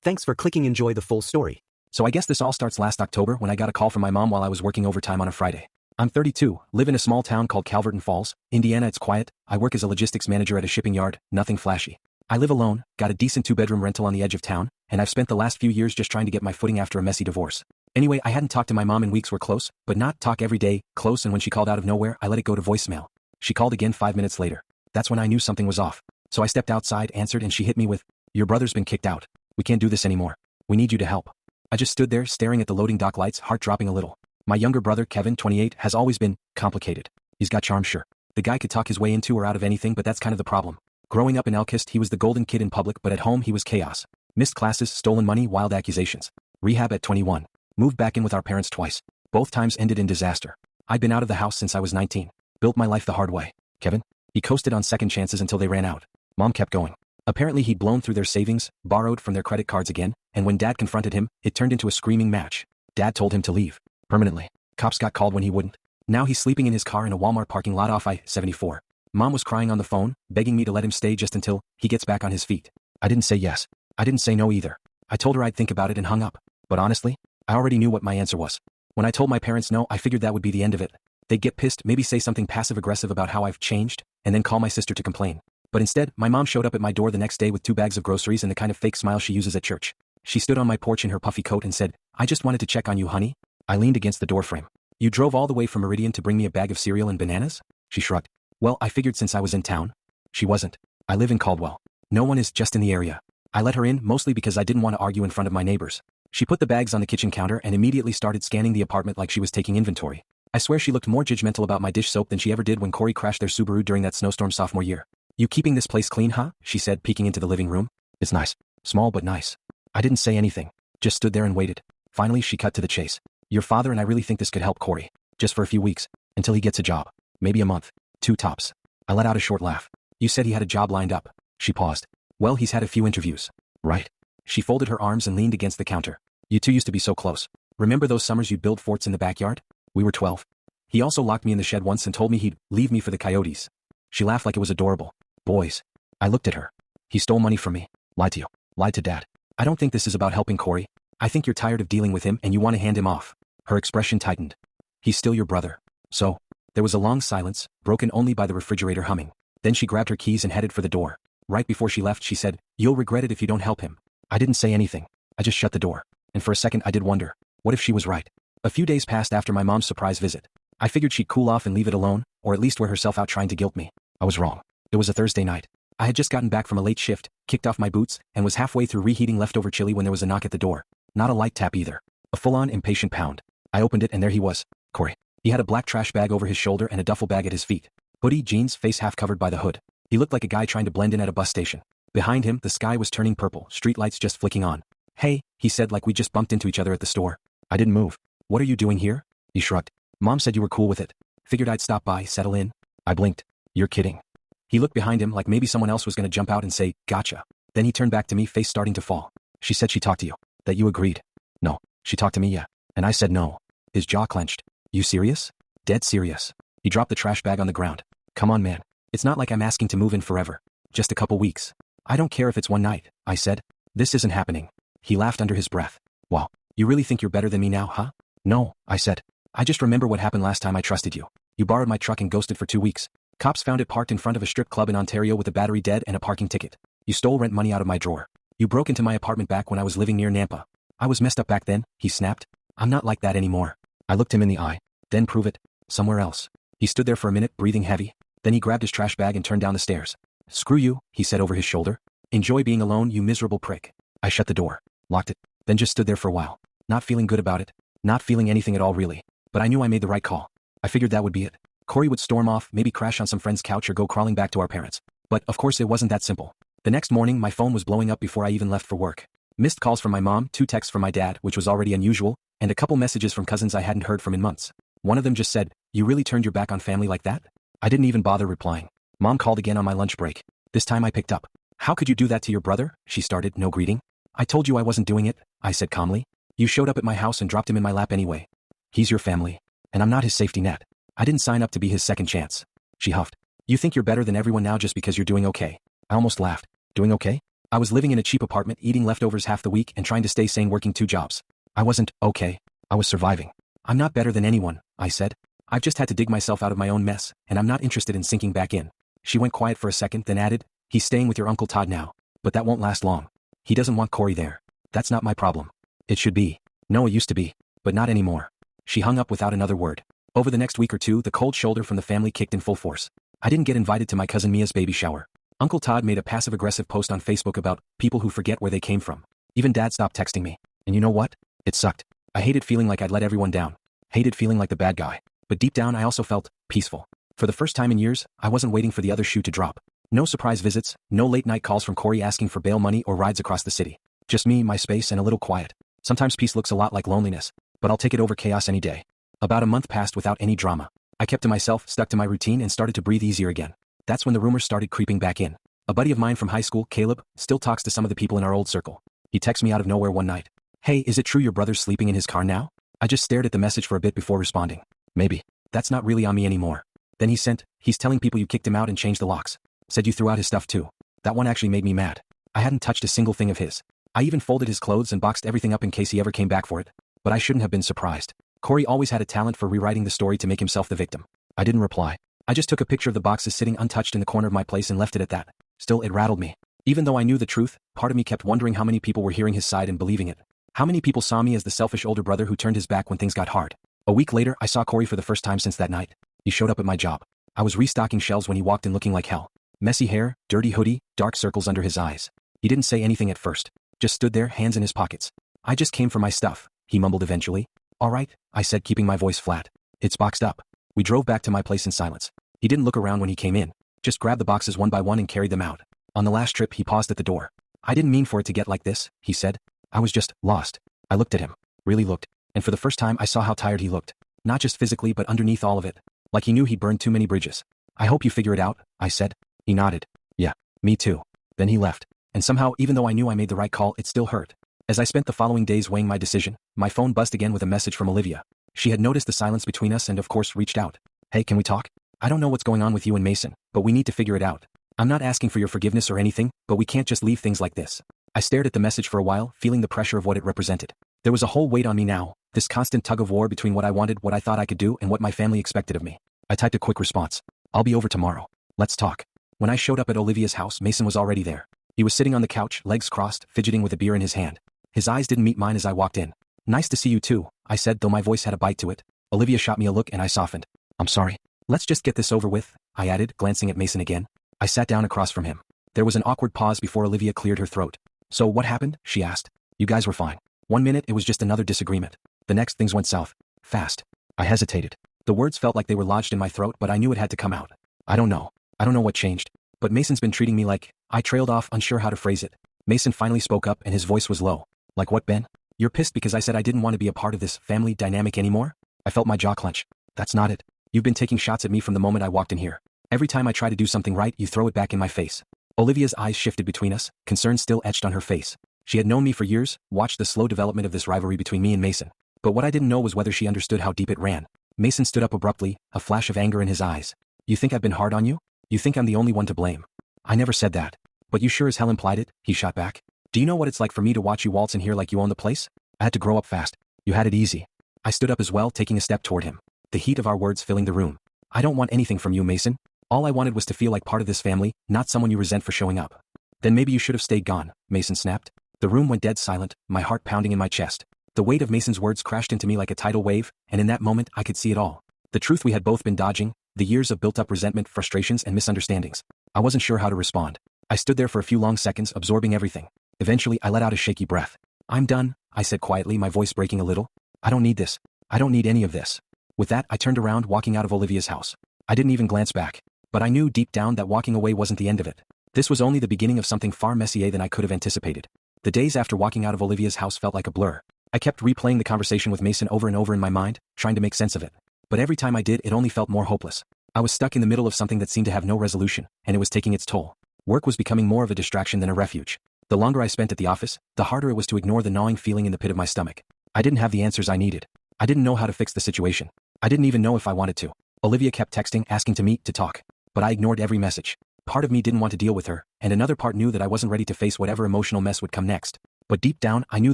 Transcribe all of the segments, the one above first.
Thanks for clicking enjoy the full story. So I guess this all starts last October when I got a call from my mom while I was working overtime on a Friday. I'm 32, live in a small town called Calverton Falls, Indiana. It's quiet. I work as a logistics manager at a shipping yard, nothing flashy. I live alone, got a decent 2-bedroom rental on the edge of town, and I've spent the last few years just trying to get my footing after a messy divorce. Anyway, I hadn't talked to my mom in weeks. We're close, but not talk every day, close, and when she called out of nowhere, I let it go to voicemail. She called again 5 minutes later. That's when I knew something was off. So I stepped outside, answered, and she hit me with, "Your brother's been kicked out. We can't do this anymore. We need you to help." I just stood there staring at the loading dock lights, heart dropping a little. My younger brother, Kevin, 28, has always been complicated. He's got charm, sure. The guy could talk his way into or out of anything, but that's kind of the problem. Growing up in Elkist, he was the golden kid in public, but at home he was chaos. Missed classes, stolen money, wild accusations. Rehab at 21. Moved back in with our parents twice. Both times ended in disaster. I'd been out of the house since I was 19. Built my life the hard way. Kevin? He coasted on second chances until they ran out. Mom kept going. Apparently he'd blown through their savings, borrowed from their credit cards again, and when Dad confronted him, it turned into a screaming match. Dad told him to leave. Permanently. Cops got called when he wouldn't. Now he's sleeping in his car in a Walmart parking lot off I-74. Mom was crying on the phone, begging me to let him stay just until he gets back on his feet. I didn't say yes. I didn't say no either. I told her I'd think about it and hung up. But honestly, I already knew what my answer was. When I told my parents no, I figured that would be the end of it. They'd get pissed, maybe say something passive-aggressive about how I've changed, and then call my sister to complain. But instead, my mom showed up at my door the next day with 2 bags of groceries and the kind of fake smile she uses at church. She stood on my porch in her puffy coat and said, "I just wanted to check on you, honey." I leaned against the doorframe. "You drove all the way from Meridian to bring me a bag of cereal and bananas?" She shrugged. "Well, I figured since I was in town." She wasn't. "I live in Caldwell. No one is just in the area." I let her in, mostly because I didn't want to argue in front of my neighbors. She put the bags on the kitchen counter and immediately started scanning the apartment like she was taking inventory. I swear she looked more judgmental about my dish soap than she ever did when Corey crashed their Subaru during that snowstorm sophomore year. "You keeping this place clean, huh?" she said, peeking into the living room. "It's nice. Small but nice." I didn't say anything. Just stood there and waited. Finally, she cut to the chase. "Your father and I really think this could help Corey. Just for a few weeks. Until he gets a job. Maybe a month. 2 tops." I let out a short laugh. "You said he had a job lined up." She paused. "Well, he's had a few interviews. Right?" She folded her arms and leaned against the counter. "You two used to be so close. Remember those summers you'd build forts in the backyard? We were 12. He also locked me in the shed once and told me he'd leave me for the coyotes." She laughed like it was adorable. "Boys." I looked at her. "He stole money from me. Lied to you. Lied to Dad. I don't think this is about helping Corey. I think you're tired of dealing with him and you want to hand him off." Her expression tightened. "He's still your brother. So?" There was a long silence, broken only by the refrigerator humming. Then she grabbed her keys and headed for the door. Right before she left, she said, "You'll regret it if you don't help him." I didn't say anything. I just shut the door. And for a second I did wonder, what if she was right? A few days passed after my mom's surprise visit. I figured she'd cool off and leave it alone, or at least wear herself out trying to guilt me. I was wrong. It was a Thursday night. I had just gotten back from a late shift, kicked off my boots, and was halfway through reheating leftover chili when there was a knock at the door. Not a light tap either. A full-on impatient pound. I opened it and there he was, Corey. He had a black trash bag over his shoulder and a duffel bag at his feet. Hoodie, jeans, face half covered by the hood. He looked like a guy trying to blend in at a bus station. Behind him, the sky was turning purple, streetlights just flicking on. "Hey," he said like we just bumped into each other at the store. I didn't move. "What are you doing here?" He shrugged. "Mom said you were cool with it. Figured I'd stop by, settle in." I blinked. "You're kidding." He looked behind him like maybe someone else was going to jump out and say, "Gotcha." Then he turned back to me, face starting to fall. "She said she talked to you. That you agreed." "No. She talked to me, yeah." And I said no. His jaw clenched. "You serious?" "Dead serious." He dropped the trash bag on the ground. "Come on, man. It's not like I'm asking to move in forever. Just a couple weeks." "I don't care if it's one night," I said. "This isn't happening." He laughed under his breath. "Wow. You really think you're better than me now, huh?" "No," I said. "I just remember what happened last time I trusted you. You borrowed my truck and ghosted for 2 weeks. Cops found it parked in front of a strip club in Ontario with a battery dead and a parking ticket. You stole rent money out of my drawer. You broke into my apartment back when I was living near Nampa. I was messed up back then," he snapped. "I'm not like that anymore." I looked him in the eye. "Then prove it. Somewhere else." He stood there for a minute, breathing heavy. Then he grabbed his trash bag and turned down the stairs. "Screw you," he said over his shoulder. "Enjoy being alone, you miserable prick." I shut the door, locked it, then just stood there for a while. Not feeling good about it. Not feeling anything at all really. But I knew I made the right call. I figured that would be it. Corey would storm off, maybe crash on some friend's couch or go crawling back to our parents. But, of course, it wasn't that simple. The next morning, my phone was blowing up before I even left for work. Missed calls from my mom, 2 texts from my dad, which was already unusual, and a couple messages from cousins I hadn't heard from in months. One of them just said, "You really turned your back on family like that?" I didn't even bother replying. Mom called again on my lunch break. This time I picked up. "How could you do that to your brother?" she started, no greeting. "I told you I wasn't doing it," I said calmly. "You showed up at my house and dropped him in my lap anyway. He's your family. And I'm not his safety net. I didn't sign up to be his second chance." She huffed. "You think you're better than everyone now just because you're doing okay." I almost laughed. "Doing okay? I was living in a cheap apartment, eating leftovers half the week and trying to stay sane working 2 jobs. I wasn't okay. I was surviving. I'm not better than anyone, I said. I've just had to dig myself out of my own mess, and I'm not interested in sinking back in. She went quiet for a second, then added, he's staying with your Uncle Todd now. But that won't last long. He doesn't want Corey there. That's not my problem. It should be. No, it used to be. But not anymore. She hung up without another word. Over the next week or two, the cold shoulder from the family kicked in full force. I didn't get invited to my cousin Mia's baby shower. Uncle Todd made a passive-aggressive post on Facebook about people who forget where they came from. Even Dad stopped texting me. And you know what? It sucked. I hated feeling like I'd let everyone down. Hated feeling like the bad guy. But deep down I also felt peaceful. For the first time in years, I wasn't waiting for the other shoe to drop. No surprise visits, no late-night calls from Corey asking for bail money or rides across the city. Just me, my space, and a little quiet. Sometimes peace looks a lot like loneliness, but I'll take it over chaos any day. About a month passed without any drama. I kept to myself, stuck to my routine, and started to breathe easier again. That's when the rumors started creeping back in. A buddy of mine from high school, Caleb, still talks to some of the people in our old circle. He texted me out of nowhere one night. Hey, is it true your brother's sleeping in his car now? I just stared at the message for a bit before responding. Maybe. That's not really on me anymore. Then he sent, he's telling people you kicked him out and changed the locks. Said you threw out his stuff too. That one actually made me mad. I hadn't touched a single thing of his. I even folded his clothes and boxed everything up in case he ever came back for it. But I shouldn't have been surprised. Corey always had a talent for rewriting the story to make himself the victim. I didn't reply. I just took a picture of the boxes sitting untouched in the corner of my place and left it at that. Still, it rattled me. Even though I knew the truth, part of me kept wondering how many people were hearing his side and believing it. How many people saw me as the selfish older brother who turned his back when things got hard. A week later, I saw Corey for the first time since that night. He showed up at my job. I was restocking shelves when he walked in looking like hell. Messy hair, dirty hoodie, dark circles under his eyes. He didn't say anything at first. Just stood there, hands in his pockets. I just came for my stuff, he mumbled eventually. All right, I said, keeping my voice flat. It's boxed up. We drove back to my place in silence. He didn't look around when he came in. Just grabbed the boxes one by one and carried them out. On the last trip, he paused at the door. I didn't mean for it to get like this, he said. I was just lost. I looked at him. Really looked. And for the first time I saw how tired he looked. Not just physically but underneath all of it. Like he knew he'd burned too many bridges. I hope you figure it out, I said. He nodded. Yeah, me too. Then he left. And somehow, even though I knew I made the right call, it still hurt. As I spent the following days weighing my decision, my phone buzzed again with a message from Olivia. She had noticed the silence between us and of course reached out. Hey, can we talk? I don't know what's going on with you and Mason, but we need to figure it out. I'm not asking for your forgiveness or anything, but we can't just leave things like this. I stared at the message for a while, feeling the pressure of what it represented. There was a whole weight on me now, this constant tug of war between what I wanted, what I thought I could do, and what my family expected of me. I typed a quick response. I'll be over tomorrow. Let's talk. When I showed up at Olivia's house, Mason was already there. He was sitting on the couch, legs crossed, fidgeting with a beer in his hand. His eyes didn't meet mine as I walked in. Nice to see you too, I said, though my voice had a bite to it. Olivia shot me a look and I softened. I'm sorry. Let's just get this over with, I added, glancing at Mason again. I sat down across from him. There was an awkward pause before Olivia cleared her throat. So what happened? She asked. You guys were fine. 1 minute it was just another disagreement. The next things went south. Fast. I hesitated. The words felt like they were lodged in my throat, but I knew it had to come out. I don't know what changed. But Mason's been treating me like, I trailed off, unsure how to phrase it. Mason finally spoke up and his voice was low. Like what, Ben? You're pissed because I said I didn't want to be a part of this family dynamic anymore? I felt my jaw clench. That's not it. You've been taking shots at me from the moment I walked in here. Every time I try to do something right, you throw it back in my face. Olivia's eyes shifted between us, concern still etched on her face. She had known me for years, watched the slow development of this rivalry between me and Mason. But what I didn't know was whether she understood how deep it ran. Mason stood up abruptly, a flash of anger in his eyes. You think I've been hard on you? You think I'm the only one to blame? I never said that. But you sure as hell implied it, he shot back. Do you know what it's like for me to watch you waltz in here like you own the place? I had to grow up fast. You had it easy. I stood up as well, taking a step toward him. The heat of our words filling the room. I don't want anything from you, Mason. All I wanted was to feel like part of this family, not someone you resent for showing up. Then maybe you should have stayed gone, Mason snapped. The room went dead silent, my heart pounding in my chest. The weight of Mason's words crashed into me like a tidal wave, and in that moment I could see it all. The truth we had both been dodging, the years of built-up resentment, frustrations, and misunderstandings. I wasn't sure how to respond. I stood there for a few long seconds, absorbing everything. Eventually, I let out a shaky breath. I'm done, I said quietly, my voice breaking a little. I don't need this. I don't need any of this. With that, I turned around, walking out of Olivia's house. I didn't even glance back. But I knew deep down that walking away wasn't the end of it. This was only the beginning of something far messier than I could have anticipated. The days after walking out of Olivia's house felt like a blur. I kept replaying the conversation with Mason over and over in my mind, trying to make sense of it. But every time I did, it only felt more hopeless. I was stuck in the middle of something that seemed to have no resolution, and it was taking its toll. Work was becoming more of a distraction than a refuge. The longer I spent at the office, the harder it was to ignore the gnawing feeling in the pit of my stomach. I didn't have the answers I needed. I didn't know how to fix the situation. I didn't even know if I wanted to. Olivia kept texting, asking to meet, to talk. But I ignored every message. Part of me didn't want to deal with her, and another part knew that I wasn't ready to face whatever emotional mess would come next. But deep down, I knew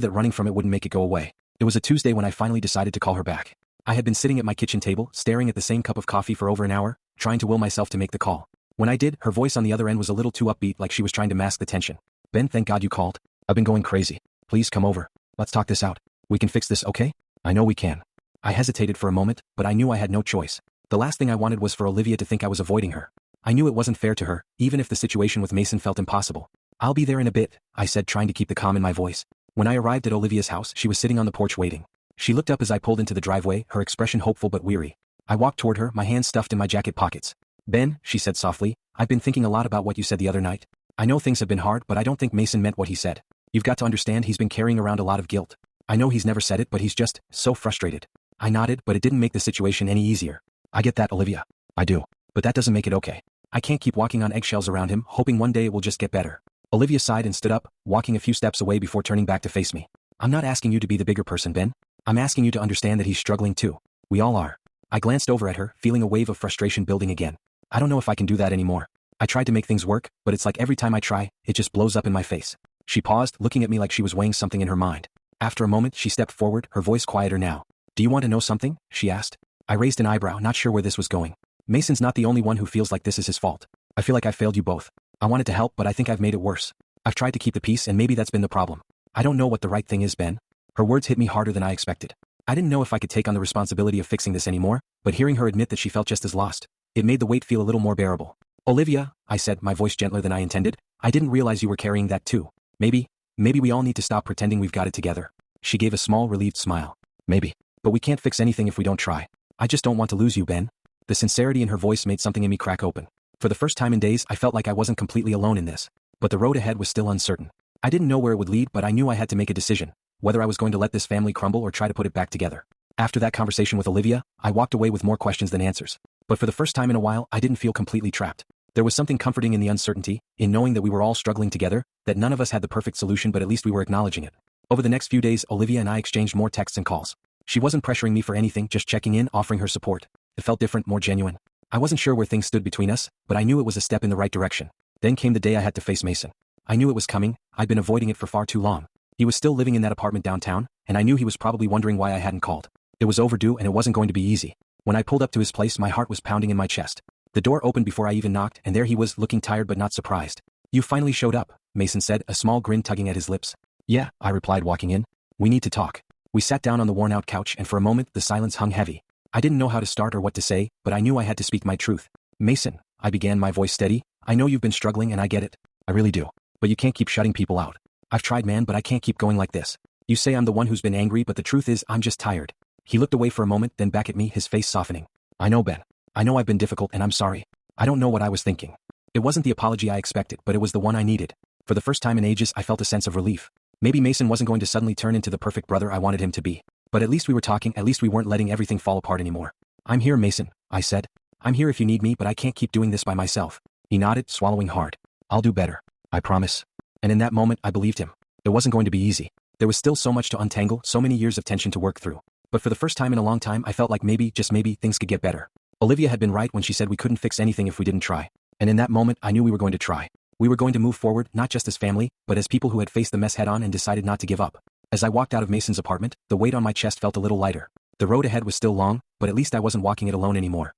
that running from it wouldn't make it go away. It was a Tuesday when I finally decided to call her back. I had been sitting at my kitchen table, staring at the same cup of coffee for over an hour, trying to will myself to make the call. When I did, her voice on the other end was a little too upbeat, like she was trying to mask the tension. Ben, thank God you called. I've been going crazy. Please come over. Let's talk this out. We can fix this, okay? I know we can. I hesitated for a moment, but I knew I had no choice. The last thing I wanted was for Olivia to think I was avoiding her. I knew it wasn't fair to her, even if the situation with Mason felt impossible. I'll be there in a bit, I said, trying to keep the calm in my voice. When I arrived at Olivia's house, she was sitting on the porch waiting. She looked up as I pulled into the driveway, her expression hopeful but weary. I walked toward her, my hands stuffed in my jacket pockets. Ben, she said softly, I've been thinking a lot about what you said the other night. I know things have been hard, but I don't think Mason meant what he said. You've got to understand he's been carrying around a lot of guilt. I know he's never said it, but he's just so frustrated. I nodded, but it didn't make the situation any easier. I get that, Olivia. I do. But that doesn't make it okay. I can't keep walking on eggshells around him, hoping one day it will just get better. Olivia sighed and stood up, walking a few steps away before turning back to face me. I'm not asking you to be the bigger person, Ben. I'm asking you to understand that he's struggling too. We all are. I glanced over at her, feeling a wave of frustration building again. I don't know if I can do that anymore. I tried to make things work, but it's like every time I try, it just blows up in my face. She paused, looking at me like she was weighing something in her mind. After a moment, she stepped forward, her voice quieter now. Do you want to know something? She asked. I raised an eyebrow, not sure where this was going. Mason's not the only one who feels like this is his fault. I feel like I failed you both. I wanted to help, but I think I've made it worse. I've tried to keep the peace, and maybe that's been the problem. I don't know what the right thing is, Ben. Her words hit me harder than I expected. I didn't know if I could take on the responsibility of fixing this anymore, but hearing her admit that she felt just as lost, it made the weight feel a little more bearable. Olivia, I said, my voice gentler than I intended, I didn't realize you were carrying that too. Maybe we all need to stop pretending we've got it together. She gave a small, relieved smile. Maybe. But we can't fix anything if we don't try. I just don't want to lose you, Ben. The sincerity in her voice made something in me crack open. For the first time in days, I felt like I wasn't completely alone in this. But the road ahead was still uncertain. I didn't know where it would lead, but I knew I had to make a decision, whether I was going to let this family crumble or try to put it back together. After that conversation with Olivia, I walked away with more questions than answers. But for the first time in a while, I didn't feel completely trapped. There was something comforting in the uncertainty, in knowing that we were all struggling together, that none of us had the perfect solution, but at least we were acknowledging it. Over the next few days, Olivia and I exchanged more texts and calls. She wasn't pressuring me for anything, just checking in, offering her support. It felt different, more genuine. I wasn't sure where things stood between us, but I knew it was a step in the right direction. Then came the day I had to face Mason. I knew it was coming. I'd been avoiding it for far too long. He was still living in that apartment downtown, and I knew he was probably wondering why I hadn't called. It was overdue, and it wasn't going to be easy. When I pulled up to his place, my heart was pounding in my chest. The door opened before I even knocked, and there he was, looking tired but not surprised. You finally showed up, Mason said, a small grin tugging at his lips. Yeah, I replied, walking in. We need to talk. We sat down on the worn-out couch, and for a moment the silence hung heavy. I didn't know how to start or what to say, but I knew I had to speak my truth. Mason, I began, my voice steady, I know you've been struggling and I get it. I really do. But you can't keep shutting people out. I've tried, man, but I can't keep going like this. You say I'm the one who's been angry, but the truth is I'm just tired. He looked away for a moment, then back at me, his face softening. I know, Ben. I know I've been difficult, and I'm sorry. I don't know what I was thinking. It wasn't the apology I expected, but it was the one I needed. For the first time in ages, I felt a sense of relief. Maybe Mason wasn't going to suddenly turn into the perfect brother I wanted him to be. But at least we were talking, at least we weren't letting everything fall apart anymore. I'm here, Mason, I said. I'm here if you need me, but I can't keep doing this by myself. He nodded, swallowing hard. I'll do better. I promise. And in that moment, I believed him. It wasn't going to be easy. There was still so much to untangle, so many years of tension to work through. But for the first time in a long time, I felt like maybe, just maybe, things could get better. Olivia had been right when she said we couldn't fix anything if we didn't try. And in that moment, I knew we were going to try. We were going to move forward, not just as family, but as people who had faced the mess head on and decided not to give up. As I walked out of Mason's apartment, the weight on my chest felt a little lighter. The road ahead was still long, but at least I wasn't walking it alone anymore.